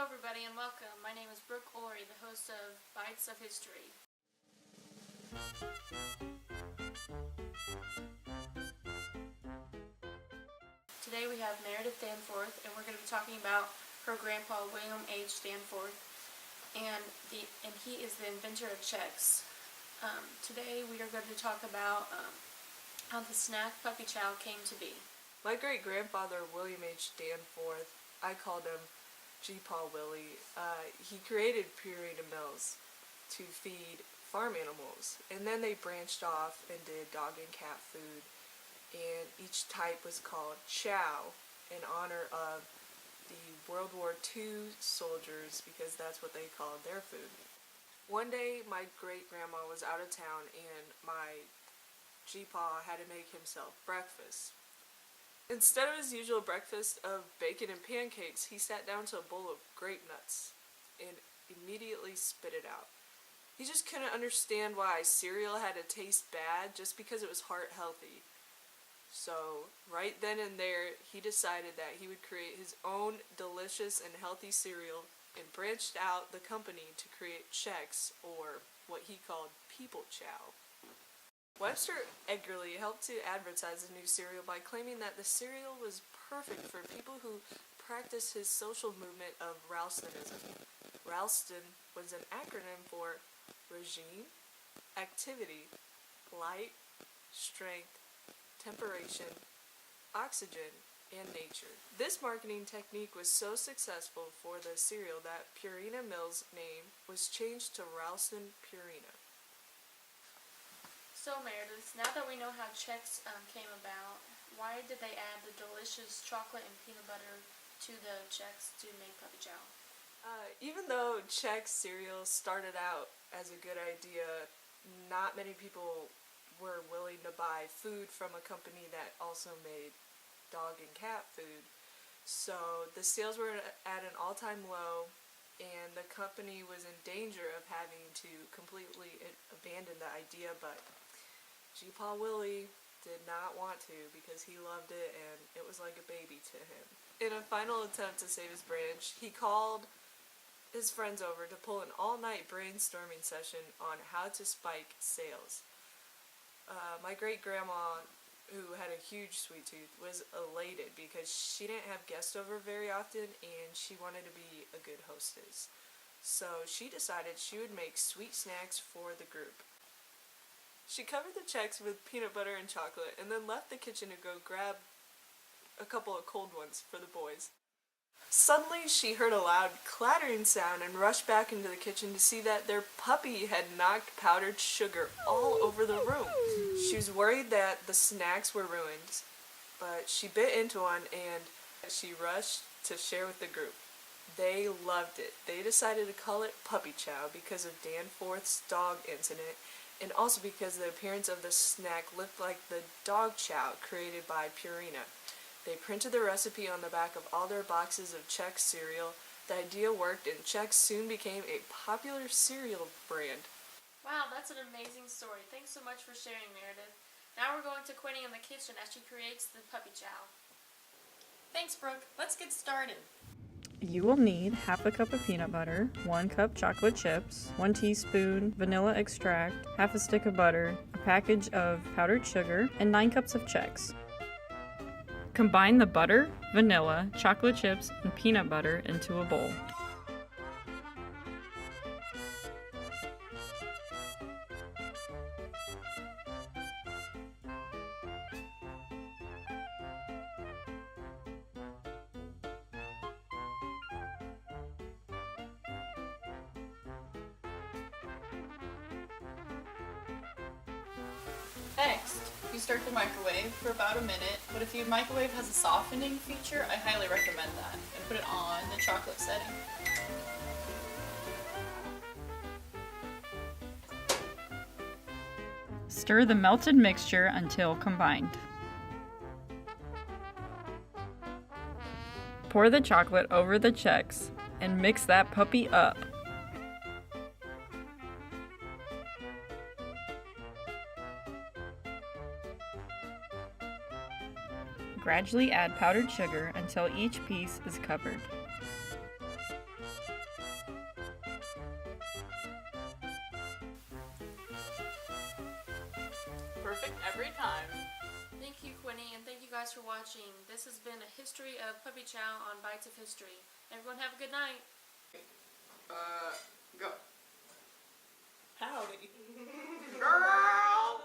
everybody, and welcome. My name is Brooke Orey, the host of Bites of History. Today we have Meredith Danforth, and we're going to be talking about her grandpa, William H. Danforth, and he is the inventor of Chex. Today we are going to talk about how the snack Puppy Chow came to be. My great-grandfather, William H. Danforth, I called him G-Paw Willie. He created Purina Mills to feed farm animals, and then they branched off and did dog and cat food, and each type was called Chow in honor of the World War II soldiers, because that's what they called their food. One day my great-grandma was out of town and my G-Paw had to make himself breakfast. Instead of his usual breakfast of bacon and pancakes, he sat down to a bowl of grape nuts and immediately spit it out. He just couldn't understand why cereal had to taste bad just because it was heart healthy. So, right then and there, he decided that he would create his own delicious and healthy cereal and branched out the company to create Chex, or what he called People Chow. Webster eagerly helped to advertise the new cereal by claiming that the cereal was perfect for people who practiced his social movement of Ralstonism. Ralston was an acronym for regime, activity, light, strength, temperation, oxygen, and nature. This marketing technique was so successful for the cereal that Purina Mills' name was changed to Ralston Purina. So Meredith, now that we know how Chex came about, why did they add the delicious chocolate and peanut butter to the Chex to make Puppy Chow? Even though Chex cereal started out as a good idea, not many people were willing to buy food from a company that also made dog and cat food. So the sales were at an all-time low, and the company was in danger of having to completely abandon the idea, but G-Paw Willie did not want to because he loved it and it was like a baby to him. In a final attempt to save his branch, he called his friends over to pull an all-night brainstorming session on how to spike sales. My great-grandma, who had a huge sweet tooth, was elated because she didn't have guests over very often and she wanted to be a good hostess. So she decided she would make sweet snacks for the group. She covered the Chex with peanut butter and chocolate and then left the kitchen to go grab a couple of cold ones for the boys. Suddenly she heard a loud clattering sound and rushed back into the kitchen to see that their puppy had knocked powdered sugar all over the room. She was worried that the snacks were ruined, but she bit into one and she rushed to share with the group. They loved it. They decided to call it Puppy Chow because of Danforth's dog incident, and also because the appearance of the snack looked like the dog chow created by Purina. They printed the recipe on the back of all their boxes of Chex cereal. The idea worked, and Chex soon became a popular cereal brand. Wow, that's an amazing story. Thanks so much for sharing, Meredith. Now we're going to Quinny in the kitchen as she creates the Puppy Chow. Thanks, Brooke. Let's get started. You will need half a cup of peanut butter, 1 cup chocolate chips, 1 teaspoon vanilla extract, half a stick of butter, a package of powdered sugar, and 9 cups of Chex. Combine the butter, vanilla, chocolate chips, and peanut butter into a bowl. Next, you start the microwave for about a minute, but if your microwave has a softening feature, I highly recommend that, and put it on the chocolate setting. Stir the melted mixture until combined. Pour the chocolate over the Chex and mix that puppy up. Gradually add powdered sugar until each piece is covered. perfect every time. Thank you, Quinny, and thank you guys for watching. This has been a history of Puppy Chow on Bites of History. Everyone have a good night. Go. Howdy. Girl!